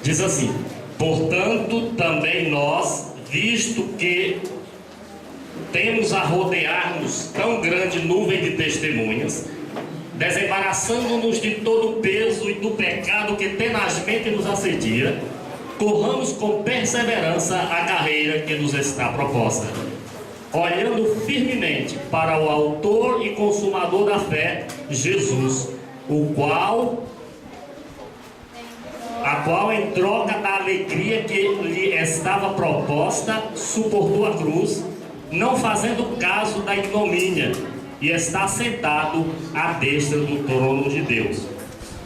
Diz assim: portanto, também nós, visto que temos a rodear-nos tão grande nuvem de testemunhas, desembaraçando-nos de todo o peso e do pecado que tenazmente nos assedia, corramos com perseverança a carreira que nos está proposta, olhando firmemente para o autor e consumador da fé, Jesus, a qual em troca da alegria que lhe estava proposta, suportou a cruz, não fazendo caso da ignomínia, e está sentado à destra do trono de Deus.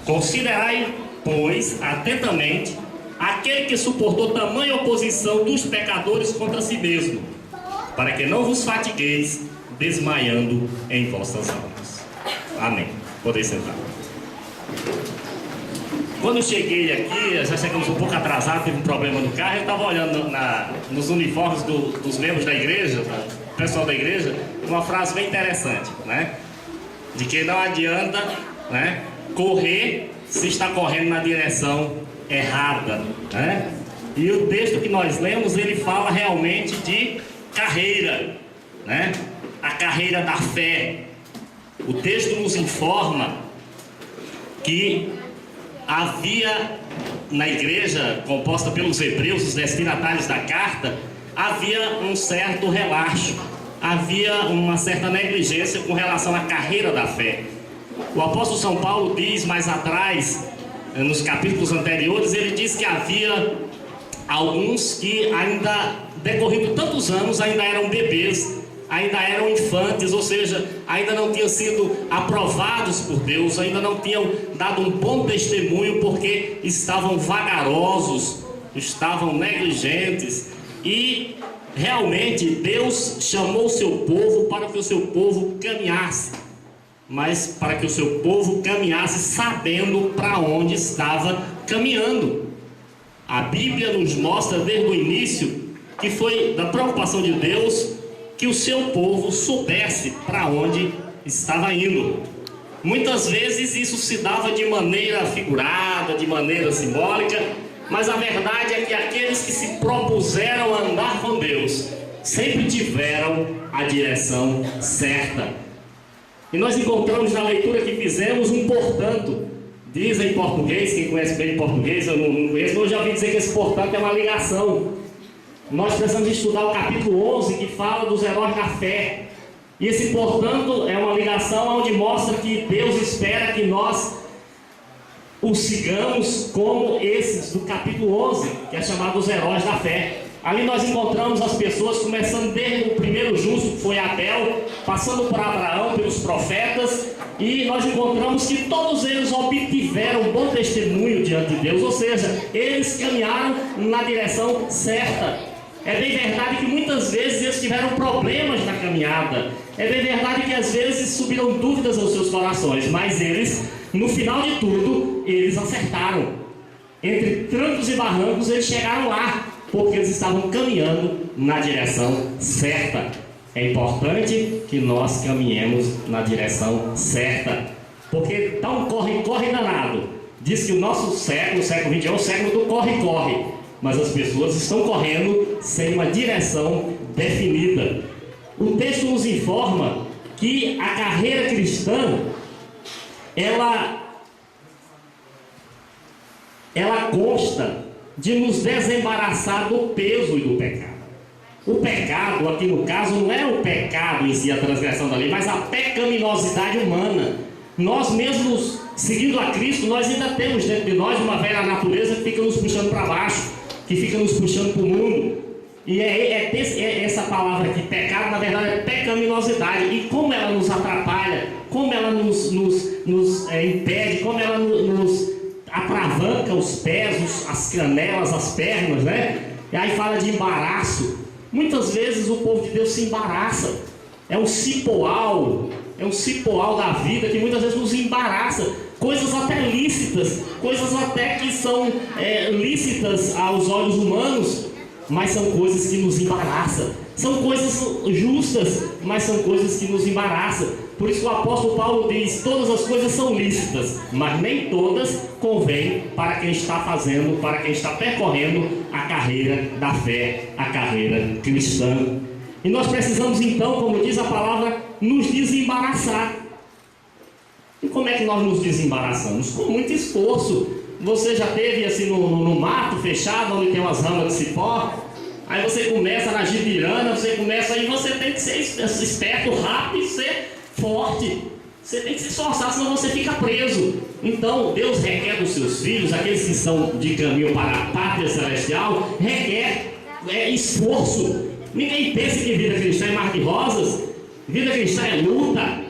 Considerai, pois, atentamente aquele que suportou tamanha oposição dos pecadores contra si mesmo, para que não vos fatigueis, desmaiando em vossas almas. Amém. Podem sentar. Quando eu cheguei aqui, já chegamos um pouco atrasado, teve um problema no carro. Eu estava olhando nos uniformes dos membros da igreja, do pessoal da igreja, uma frase bem interessante, né? De que não adianta, né, correr se está correndo na direção errada, né? E o texto que nós lemos, ele fala realmente de carreira, né? A carreira da fé. O texto nos informa que havia na igreja composta pelos hebreus, os destinatários da carta, havia um certo relaxo, havia uma certa negligência com relação à carreira da fé. O apóstolo São Paulo diz mais atrás, nos capítulos anteriores, ele diz que havia alguns que ainda, decorrido tantos anos, ainda eram bebês, ainda eram infantes, ou seja, ainda não tinham sido aprovados por Deus, ainda não tinham dado um bom testemunho, porque estavam vagarosos, estavam negligentes. E realmente Deus chamou o seu povo para que o seu povo caminhasse, mas para que o seu povo caminhasse sabendo para onde estava caminhando. A Bíblia nos mostra desde o início que foi da preocupação de Deus que o seu povo soubesse para onde estava indo. Muitas vezes isso se dava de maneira figurada, de maneira simbólica, mas a verdade é que aqueles que se propuseram a andar com Deus sempre tiveram a direção certa. E nós encontramos na leitura que fizemos um portanto. Diz em português, quem conhece bem português, eu não conheço, mas eu já ouvi dizer que esse portanto é uma ligação. Nós precisamos estudar o capítulo 11, que fala dos heróis da fé. E esse, portanto, é uma ligação onde mostra que Deus espera que nós o sigamos como esses do capítulo 11, que é chamado os heróis da fé. Ali nós encontramos as pessoas, começando desde o primeiro justo, que foi Abel, passando por Abraão, pelos profetas, e nós encontramos que todos eles obtiveram um bom testemunho diante de Deus, ou seja, eles caminharam na direção certa. É bem verdade que muitas vezes eles tiveram problemas na caminhada. É bem verdade que às vezes subiram dúvidas aos seus corações. Mas eles, no final de tudo, eles acertaram. Entre trancos e barrancos, eles chegaram lá, porque eles estavam caminhando na direção certa. É importante que nós caminhemos na direção certa, porque está um corre-corre danado. Diz que o nosso século, o século XX, é o século do corre-corre. Mas as pessoas estão correndo sem uma direção definida. O texto nos informa que a carreira cristã, ela consta de nos desembaraçar do peso e do pecado. O pecado, aqui no caso, não é o pecado em si, a transgressão da lei, mas a pecaminosidade humana. Nós mesmos, seguindo a Cristo, nós ainda temos dentro de nós uma velha natureza que fica nos puxando para baixo, que fica nos puxando para o mundo. E é essa palavra aqui, pecado, na verdade é pecaminosidade. E como ela nos atrapalha, como ela nos impede, como ela nos atravanca os pés, as canelas, as pernas, né? E aí fala de embaraço. Muitas vezes o povo de Deus se embaraça. É um cipoal da vida que muitas vezes nos embaraça. Coisas até lícitas, coisas até que são lícitas aos olhos humanos, mas são coisas que nos embaraçam. São coisas justas, mas são coisas que nos embaraçam. Por isso o apóstolo Paulo diz: todas as coisas são lícitas, mas nem todas convêm para quem está fazendo, para quem está percorrendo a carreira da fé, a carreira cristã. E nós precisamos então, como diz a palavra, nos desembaraçar. E como é que nós nos desembaraçamos? Com muito esforço. Você já teve assim no mato fechado, onde tem umas ramas de cipó? Aí você começa na gibirana, você tem que ser esperto, rápido e ser forte. Você tem que se esforçar, senão você fica preso. Então, Deus requer dos seus filhos, aqueles que são de caminho para a pátria celestial, requer esforço. Ninguém pensa que vida cristã é mar de rosas. Vida cristã é luta.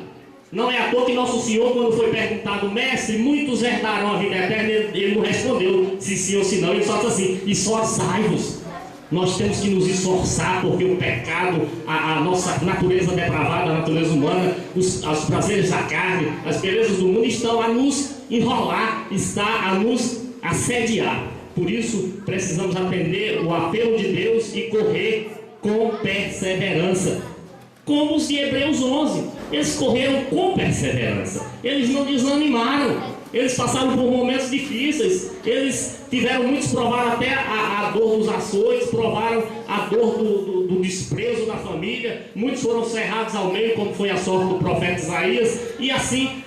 Não é à toa que nosso Senhor, quando foi perguntado: mestre, muitos herdarão a vida eterna, ele não respondeu se sim ou se não. Ele só disse assim: esforçai-vos. Nós temos que nos esforçar, porque o pecado, a nossa natureza depravada, a natureza humana, os prazeres da carne, as belezas do mundo estão a nos enrolar, está a nos assediar. Por isso, precisamos atender o apelo de Deus e correr com perseverança. Como os de Hebreus 11, eles correram com perseverança, eles não desanimaram, eles passaram por momentos difíceis, eles tiveram, muitos provaram até a dor dos açoites, provaram a dor do desprezo da família, muitos foram cerrados ao meio, como foi a sorte do profeta Isaías, e assim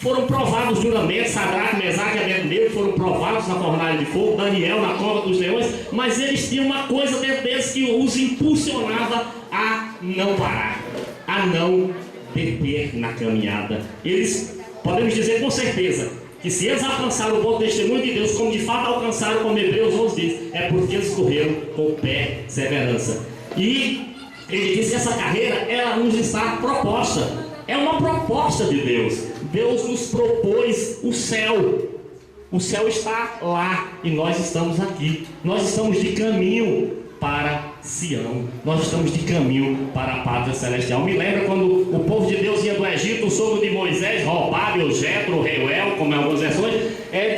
foram provados duramente. Sadraque, Mesaque e Abednego foram provados na fornalha de fogo, Daniel na cova dos leões, mas eles tinham uma coisa dentro deles que os impulsionava a não parar, a não perder na caminhada. Eles, podemos dizer com certeza, que se eles alcançaram o bom testemunho de Deus, como de fato alcançaram, como Hebreus 11 diz, é porque eles correram com perseverança. E ele disse que essa carreira, ela nos está proposta. É uma proposta de Deus. Deus nos propôs o céu. O céu está lá e nós estamos aqui. Nós estamos de caminho para Sião. Nós estamos de caminho para a pátria celestial. Me lembra quando o povo de Deus ia do Egito, o sogro de Moisés, Robab, ou Jetro, ou Reuel, como é algumas versões,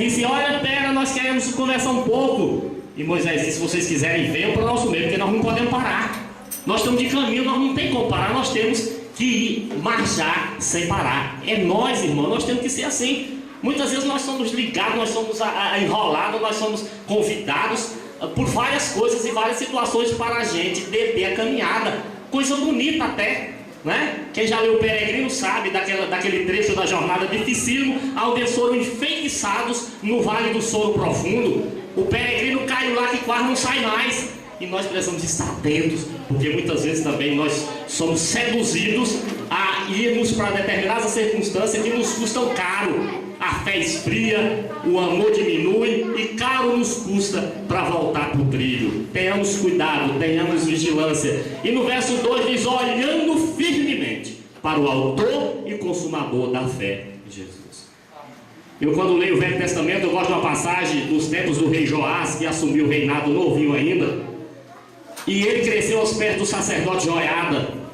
disse: olha, pera, nós queremos conversar um pouco. E Moisés disse: se vocês quiserem, venham para o nosso meio, porque nós não podemos parar. Nós estamos de caminho, nós não tem como parar, nós temos que ir marchar sem parar. É nós, irmão, nós temos que ser assim. Muitas vezes nós somos ligados, nós somos enrolados, nós somos convidados por várias coisas e várias situações para a gente deter a caminhada. Coisa bonita até, né? Quem já leu O Peregrino sabe daquele trecho da jornada dificílimo, onde eles foram enfeitiçados no vale do sono profundo. O peregrino caiu lá que quase não sai mais. E nós precisamos estar atentos, porque muitas vezes também nós somos seduzidos a irmos para determinadas circunstâncias que nos custam caro. A fé esfria, o amor diminui e caro nos custa para voltar para o trilho. Tenhamos cuidado, tenhamos vigilância. E no verso 2 diz: olhando firmemente para o autor e consumador da fé, Jesus. Eu, quando leio o Velho Testamento, eu gosto de uma passagem dos tempos do rei Joás, que assumiu o reinado novinho ainda. E ele cresceu aos pés do sacerdote Joiada.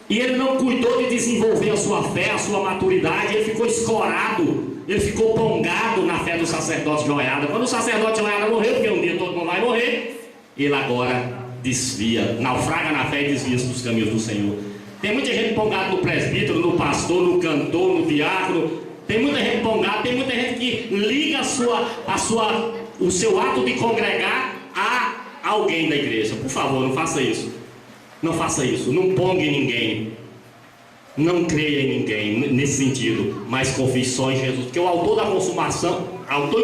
E ele não cuidou de desenvolver a sua fé, a sua maturidade. Ele ficou escorado, ele ficou pongado na fé do sacerdote Joiada. Quando o sacerdote Joiada morreu, porque um dia todo mundo vai morrer, ele agora desvia, naufraga na fé e desvia-se dos caminhos do Senhor. Tem muita gente pongada no presbítero, no pastor, no cantor, no diácono. Tem muita gente pongada, tem muita gente que liga o seu ato de congregar a alguém da igreja. Por favor, não faça isso. Não faça isso, não pongue ninguém, não creia em ninguém nesse sentido, mas confie só em Jesus, porque o autor da consumação, autor e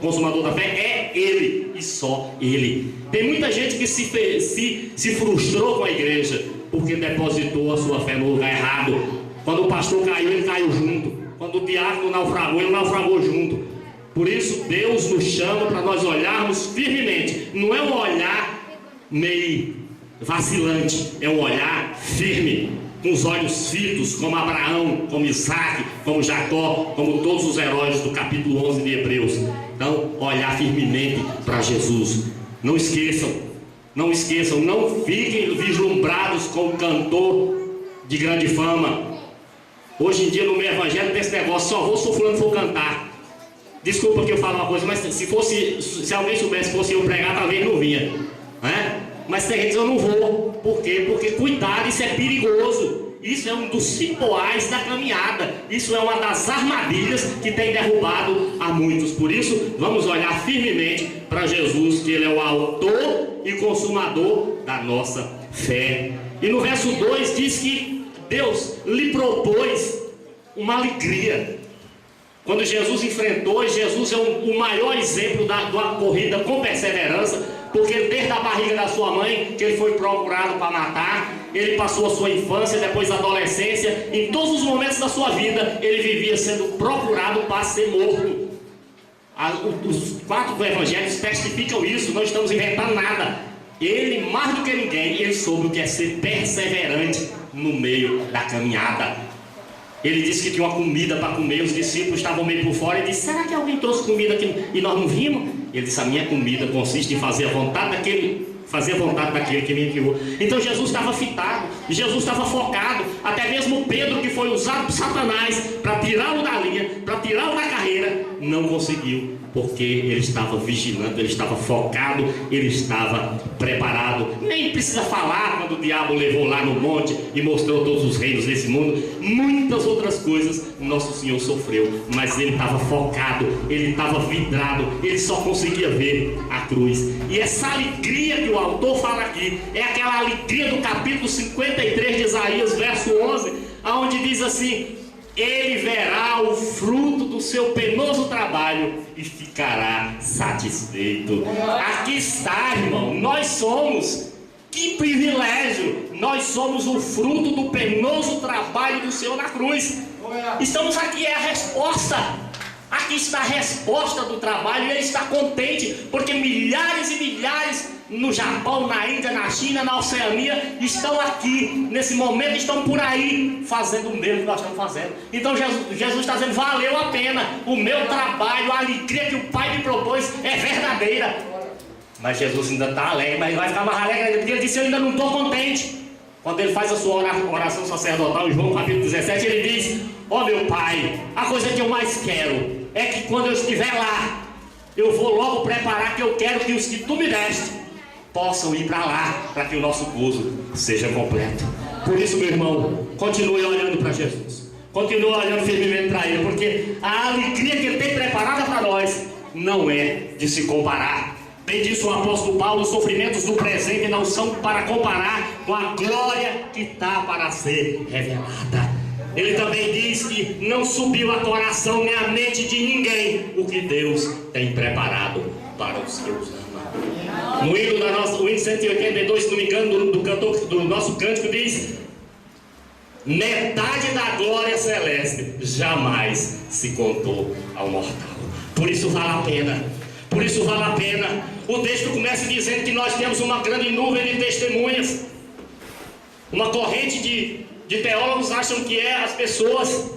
consumador da fé é Ele e só Ele. Tem muita gente que se frustrou com a igreja porque depositou a sua fé no lugar errado. Quando o pastor caiu, ele caiu junto. Quando o diácono naufragou, ele naufragou junto. Por isso Deus nos chama para nós olharmos firmemente. Não é um olhar meio vacilante, é um olhar firme, com os olhos fitos, como Abraão, como Isaac, como Jacó, como todos os heróis do capítulo 11 de Hebreus. Então, olhar firmemente para Jesus. Não esqueçam, não fiquem vislumbrados com o cantor de grande fama. Hoje em dia no meu evangelho tem esse negócio: só vou se o fulano for cantar. Desculpa que eu falo uma coisa, mas se alguém soubesse que fosse eu pregar, talvez não vinha, né? Mas tem gente que eu não vou. Por quê? Porque cuidado, isso é perigoso. Isso é um dos cipoais da caminhada. Isso é uma das armadilhas que tem derrubado a muitos. Por isso, vamos olhar firmemente para Jesus, que Ele é o autor e consumador da nossa fé. E no verso 2 diz que Deus lhe propôs uma alegria. Quando Jesus enfrentou, Jesus é o maior exemplo de uma corrida com perseverança, porque desde a barriga da sua mãe, que ele foi procurado para matar, ele passou a sua infância, depois a adolescência, em todos os momentos da sua vida, ele vivia sendo procurado para ser morto. Os 4 evangelhos testificam isso, não estamos inventando nada. Ele, mais do que ninguém, ele soube o que é ser perseverante no meio da caminhada. Ele disse que tinha uma comida para comer, os discípulos estavam meio por fora, e disse: será que alguém trouxe comida aqui e nós não vimos? Ele disse: a minha comida consiste em fazer a vontade daquele que me enviou. Então Jesus estava fitado, Jesus estava focado. Até mesmo Pedro, que foi usado por Satanás para tirá-lo da linha, para tirá-lo da carreira, não conseguiu, porque ele estava vigilando, ele estava focado, ele estava preparado. Nem precisa falar quando o diabo levou lá no monte e mostrou todos os reinos desse mundo. Muitas outras coisas nosso Senhor sofreu, mas ele estava focado, ele estava vidrado, ele só conseguia ver a cruz. E essa alegria que o autor fala aqui é aquela alegria do capítulo 53 de Isaías, verso 11, onde diz assim: ele verá o fruto do seu penoso trabalho e ficará satisfeito. Aqui está, irmão, nós somos, que privilégio, nós somos o fruto do penoso trabalho do Senhor na cruz. Estamos aqui, é a resposta. Aqui está a resposta do trabalho, e ele está contente, porque milhares e milhares no Japão, na Índia, na China, na Oceania, estão aqui, nesse momento, estão por aí, fazendo o mesmo que nós estamos fazendo. Então Jesus está dizendo: valeu a pena, o meu trabalho, a alegria que o Pai me propôs é verdadeira. Mas Jesus ainda está alegre, mas vai ficar mais alegre ainda, porque ele disse: eu ainda não estou contente. Quando ele faz a sua oração sacerdotal, em João capítulo 17, ele diz: ó meu Pai, a coisa que eu mais quero é que quando eu estiver lá, eu vou logo preparar, que eu quero que os que tu me deste possam ir para lá, para que o nosso gozo seja completo. Por isso, meu irmão, continue olhando para Jesus, continue olhando firmemente para Ele, porque a alegria que Ele tem preparada para nós não é de se comparar. Bem disse o apóstolo Paulo: os sofrimentos do presente não são para comparar com a glória que está para ser revelada. Ele também diz que não subiu a coração nem a mente de ninguém o que Deus tem preparado para os que os amam. No hino o hino 182, se não me engano, do cantor do nosso cântico, diz: metade da glória celeste jamais se contou ao mortal. Por isso vale a pena. Por isso vale a pena. O texto começa dizendo que nós temos uma grande nuvem de testemunhas. Uma corrente de teólogos acham que é as pessoas,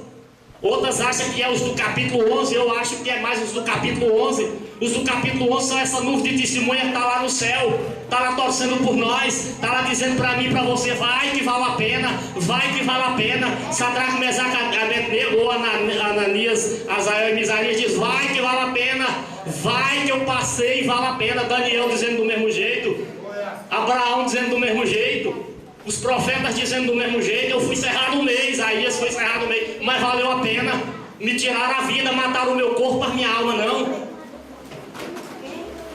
outras acham que é os do capítulo 11. Eu acho que é mais os do capítulo 11. Os do capítulo 11 são essa nuvem de testemunha que está lá no céu, está lá torcendo por nós, está lá dizendo para mim e para você: vai que vale a pena, vai que vale a pena. Sadraque, Mesaque, Abednego, ou Ananias, Azael e Misarias diz: vai que vale a pena, vai que eu passei e vale a pena. Daniel dizendo do mesmo jeito, Abraão dizendo do mesmo jeito, os profetas dizendo do mesmo jeito: eu fui cerrado um mês, Isaías foi cerrado um mês, mas valeu a pena. Me tiraram a vida, mataram o meu corpo, a minha alma não.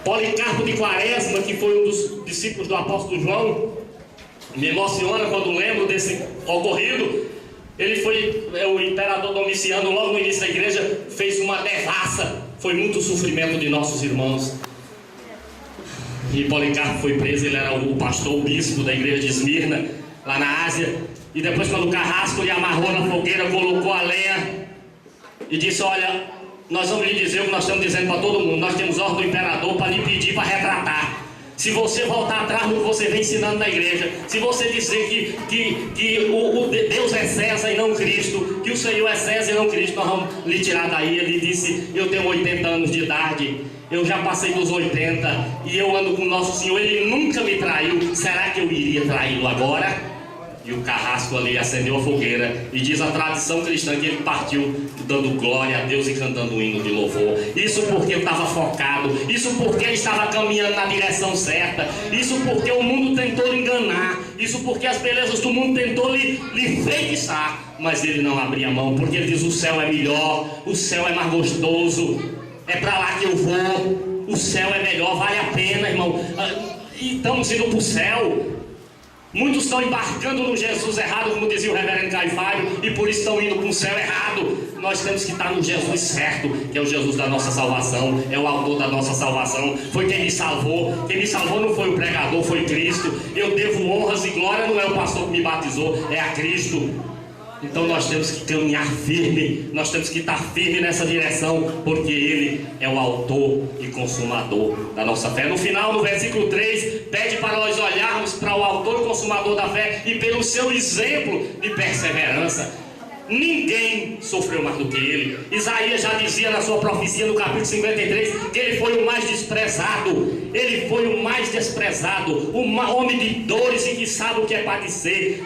Policarpo de Quaresma, que foi um dos discípulos do apóstolo João, me emociona quando lembro desse ocorrido. Ele foi, o imperador Domiciano, logo no início da igreja, fez uma devassa. Foi muito sofrimento de nossos irmãos. E Policarpo foi preso, ele era o pastor, o bispo da igreja de Esmirna, lá na Ásia. E depois, quando o carrasco lhe amarrou na fogueira, colocou a lenha e disse: olha, nós vamos lhe dizer o que nós estamos dizendo para todo mundo. Nós temos ordem do imperador para lhe pedir para retratar. Se você voltar atrás no que você vem ensinando na igreja, se você dizer que o Deus é César e não Cristo, que o Senhor é César e não Cristo, nós vamos lhe tirar daí. Ele disse: eu tenho 80 anos de idade, eu já passei dos 80 e eu ando com o nosso Senhor, Ele nunca me traiu. Será que eu iria traí-lo agora? e o carrasco ali acendeu a fogueira, e diz a tradição cristã que ele partiu dando glória a Deus e cantando um hino de louvor. Isso porque ele estava focado, isso porque ele estava caminhando na direção certa, isso porque o mundo tentou lhe enganar, isso porque as belezas do mundo tentou lhe enfeitiçar, mas ele não abria mão, porque ele diz: o céu é melhor, o céu é mais gostoso, é para lá que eu vou, o céu é melhor, vale a pena, irmão. E estamos indo para o céu. Muitos estão embarcando no Jesus errado, como dizia o reverendo Caifário, e por isso estão indo para um céu errado. Nós temos que estar no Jesus certo, que é o Jesus da nossa salvação, é o autor da nossa salvação, foi quem me salvou. Quem me salvou não foi o pregador, foi Cristo. Eu devo honras e glória, não é o pastor que me batizou, é a Cristo. Então nós temos que caminhar firme, nós temos que estar firme nessa direção, porque Ele é o autor e consumador da nossa fé. No final, no versículo 3, pede para nós olharmos para o autor e consumador da fé e pelo seu exemplo de perseverança. Ninguém sofreu mais do que ele. Isaías já dizia na sua profecia no capítulo 53 que ele foi o mais desprezado. Ele foi o mais desprezado, um homem de dores e que sabe o que é padecer.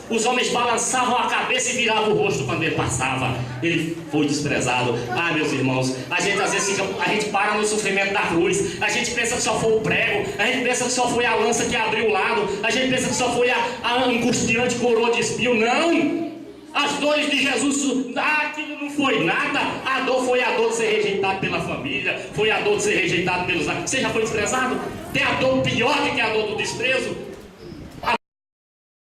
Os homens balançavam a cabeça e viravam o rosto quando ele passava. Ele foi desprezado. Ah, meus irmãos, a gente às vezes a gente para no sofrimento da cruz. A gente pensa que só foi o prego, a gente pensa que só foi a lança que abriu o lado, a gente pensa que só foi a angustiante coroa de espinho. Não! As dores de Jesus, aquilo não foi nada. A dor foi a dor de ser rejeitado pela família, foi a dor de ser rejeitado pelos amigos. Você já foi desprezado? Tem a dor pior do que a dor do desprezo?